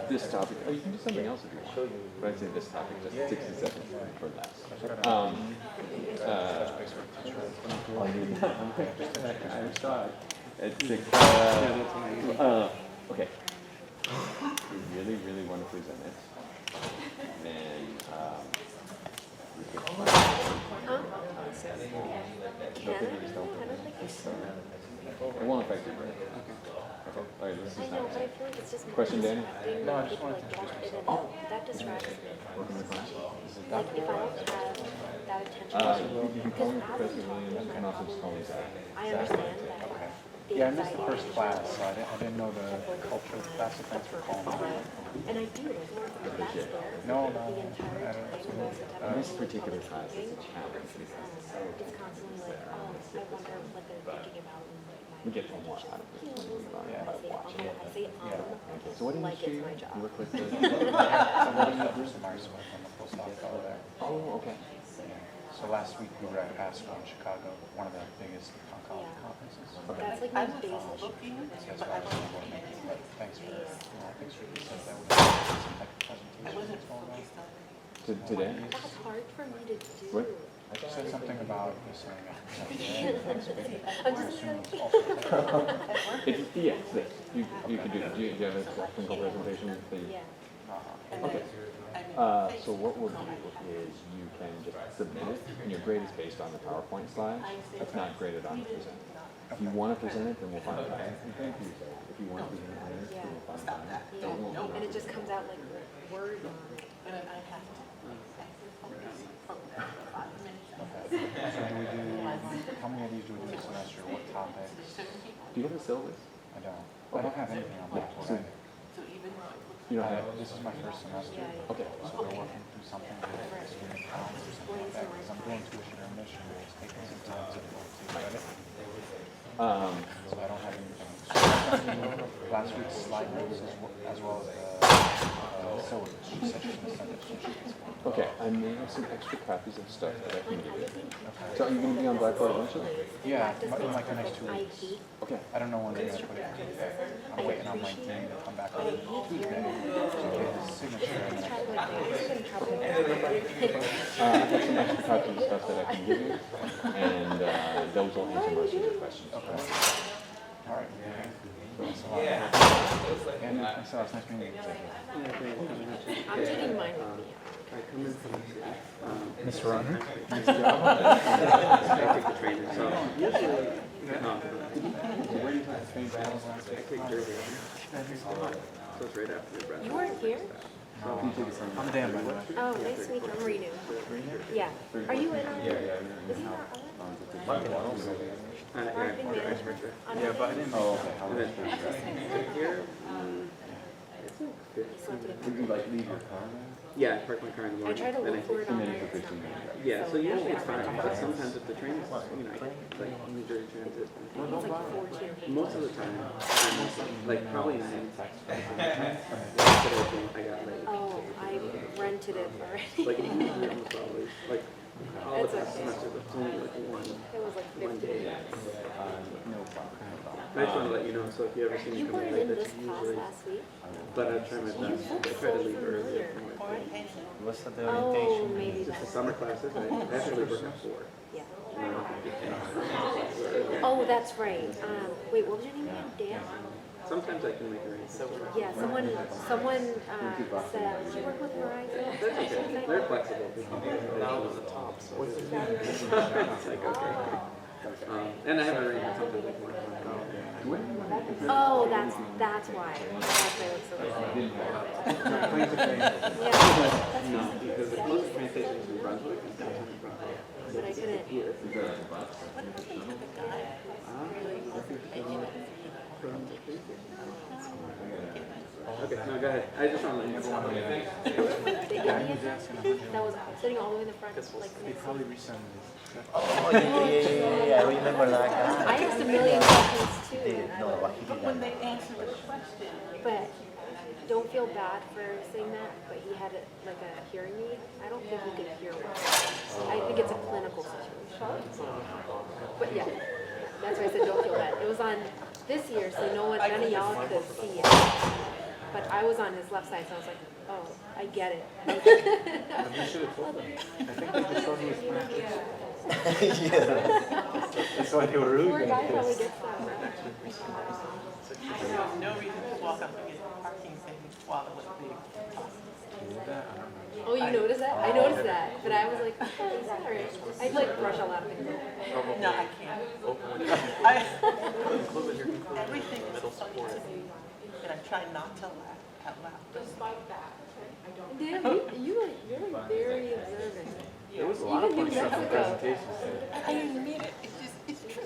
This topic, oh, you can do something else if you want, but I'd say this topic, just 60 seconds or less. I saw it. It's six, Yeah, that's amazing. okay. You really, really want to present it, then, we could Huh? Can I? I don't think it's so. it won't affect your grade. Okay. All right, this I is know, not. but I feel like it's just more Question, Danny? distracting No, I when just people wanted like to walk in and out. That distracts me. Welcome to class. Like if I don't have that attention, You can call me because as Professor I'm Williams, talking, and my also just call me Zach. I understand that the Yeah, I missed the anxiety first and class, stress so I didn't know the culture class, so thanks for calling me. and I do, there's more of that's there. No, but no, the entire I don't- time when I This particular class is a challenge it's because constantly like, oh, I wonder what they're thinking about. we get more out of it when we learn I by say, watching it. I say, Okay, so what like industry it's my you job. work with? So what do you do? Some arts work on the post office over there. Oh, okay. So last week we were at ASCO in Chicago, one of the biggest oncology Yeah. conferences. That's like my biggest issue. That's why I was wondering, but thanks for, thanks for you said that we had some type of presentation. Today? That's hard for me to do. What? You said something about you saying it. I'm just Assume like, it's also. It's, yes, this. You could do, do you have a technical presentation that you? yeah. Okay. So what we'll do is you can just submit it, and your grade is based on the PowerPoint slides. It's not graded on the present. If you want to present it, then we'll find time. Thank you. If you want to present it later, then we'll find time. Yeah, and it just comes out like word on it. So do we do, how many of these do we do this semester? What topics? Do you have a syllabus? I don't have anything on that. So you don't have. This is my first semester. Okay. So we're working through something with student council or something like that, because I'm doing tuition remission, it's taking some time to get it. So I don't have anything. So last week's slide notes as well as the syllabus, she said she's gonna send it to me. Okay, I may have some extra copies of stuff that I can give you. So are you going to be on Blackboard eventually? Yeah, in like the next 2 weeks. Okay. I don't know when they're gonna put it in. I'm waiting on my team to come back on Tuesday to get his signature and then I can. I have some extra copies of stuff that I can give you, and those will answer most of your questions. Okay. All right. Thanks a lot. And thanks a lot. It's nice meeting you. I'm taking mine with me. I come in from the city. Mr. Runner? I take the train, so usually, no, where do you take the train from? I take Jersey. So it's right after the breath. You weren't here? I'm Dan, by the way. Oh, nice to meet you. I'm Renu. Yeah. Are you in on? Is he not on? Yeah, Marketing for the manager. icebreaker. On Yeah, but I didn't know. And then here, it's like 15. Would you like to leave your car Yeah, I park my car in the I morning. try to then look for it on there. Yeah, so usually it's fine, but sometimes if the train is, you know, like New Jersey Transit. It's like 14. Most of the time, like probably 9. Yesterday I got late. Oh, I rented it already. Like usually almost always, like all It's the okay. semester, it's only like one It was like one 50 day. minutes. No problem. I just want to let you know, so if you ever see me You come weren't late, in that's this class usually, last week? but I try my best. I try to leave early. What's the Oh, maybe Just the that's, summer classes, I actually work at 4. yeah. And then I Oh, that's right. Wait, what was your name again? Dan? sometimes I can make arrangements. Yeah, someone said, did you work with Verizon? That's okay. They're flexible. Now it's the top, so it's like, okay. And I have an arrangement sometimes like 1 hour. Oh, that's why. That's why it looks so good. Yeah, No, because the closest train station is in Brunswick, and downtown in Brunswick. but I couldn't. Okay, no, go ahead. I just want to let you know. The Indian that was sitting all the way in the front, like next to Probably resend this. Oh, yeah, I remember that guy. I asked a million questions too. No, what he did. When they answer the question, But don't feel bad for saying that, but he had like a hearing aid. I don't think he could hear well. I think it's a clinical situation. But yeah, that's why I said don't feel bad. It was on this year, so none of y'all could see it. But I was on his left side, so I was like, oh, I get it. You should have told them. I think they just thought he was Spanish. That's why they were really Poor guy probably pissed. gets that. There was no reason to walk up and get parking things while it was being tossed. Oh, you noticed that? I noticed that, but I was like, oh, is that alright? I'd like brush a lot of things. No, I can't. Everything is funny to me, and I try not to laugh out loud. Despite that. Damn, you're like very observant. There was a lot of Even fun New stuff in the Mexico. presentation. I didn't mean it. It's true.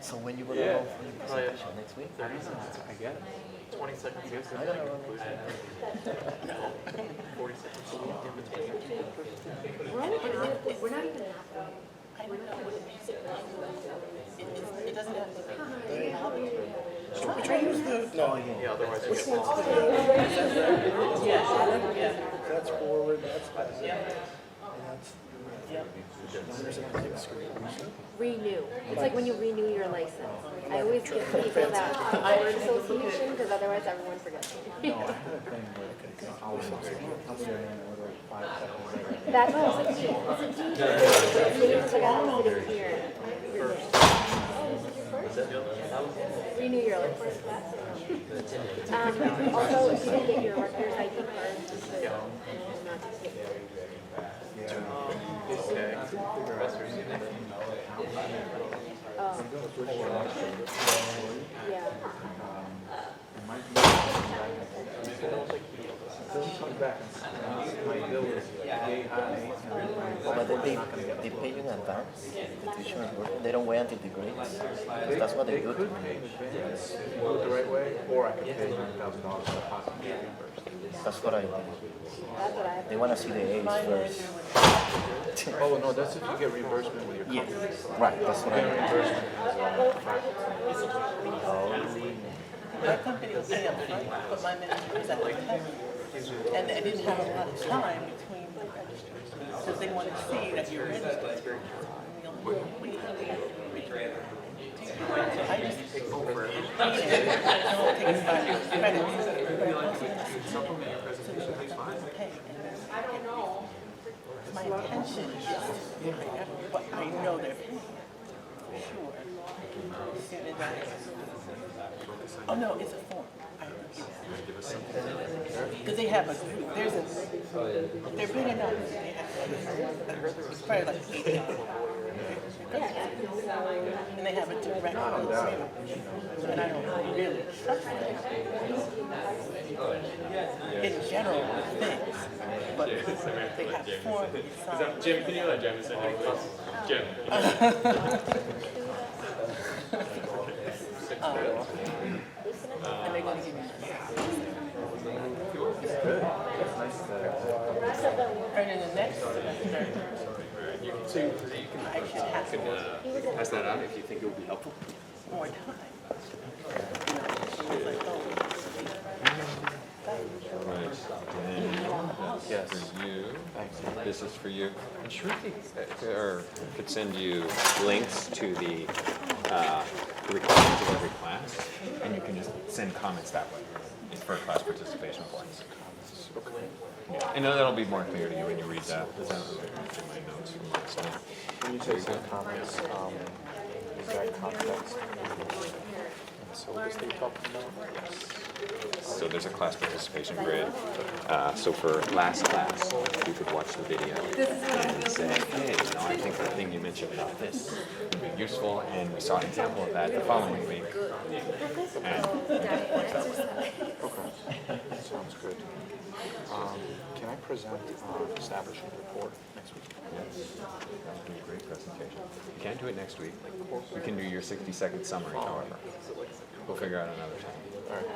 So when you gonna go for your presentation next week? I don't know. I get it. 20 seconds. I don't know. 40 seconds. We're not even halfway. I don't know what it means. It doesn't have to. Try to use the. No, yeah. Yeah, otherwise you get lost. Yeah. That's forward, that's back. Renew. It's like when you renew your license. I always give people that word association because otherwise everyone forgets. No, I had a thing where I'll put your hand over like 5 seconds. That's what I was like, it's a DJ. It's like, I don't know this here. Renew your license. Also, if you didn't get your workers ID card, just so you know, not to skip. Yeah. But they pay you in advance. The tuition is working. They don't wait until the grades. That's what they do. Could pay in advance, do it the right way, or I could pay $9,000 for possibly get reimbursed. That's what I do. That's what I have. They want to see the A's first. Oh, no, that's if you get reimbursement with your Yeah, company. right. That's what I do. Reimbursement is My company was paying up front, but my manager was at the tech. And I didn't have a lot of time between the registers, because they wanted to see that you're registered. I just take over. Don't take it by credit. Supplement your presentation, please, fine. I don't know. My intention is, but I know they're paying. Sure. As soon as I, oh no, it's a form. Because they have a group, they're big enough. It's probably like 80. And they have a direct agreement. And I don't really trust them. In general, with things. But they have forms. Jim, can you let Jim say anything, please? Jim. And they're going to give me. And in the next semester, I should have Pass that out if you think it would be helpful. more time. Yes. For you, this is for you. And Shruti could send you links to the recordings of every class, and you can just send comments that way. It's for class participation points. Yeah, I know that'll be more clear to you when you read that. That's in my notes from last night. When you say some comments, is that context? So what is they talking about? So there's a class participation grid. So for last class, you could watch the video and say, hey, I think the thing you mentioned about this would be useful, and we saw an example of that the following week. And Okay, sounds good. Can I present establishment report next week? yes, that would be a great presentation. You can't do it next week. You can do your 60-second summary, however. We'll figure out another time.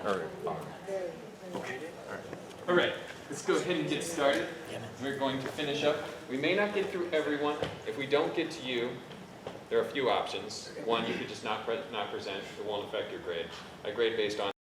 Or, Okay. All right, let's go ahead and get started. We're going to finish up. We may not get through everyone. If we don't get to you, there are a few options. One, you could just not present. It won't affect your grade. A grade based on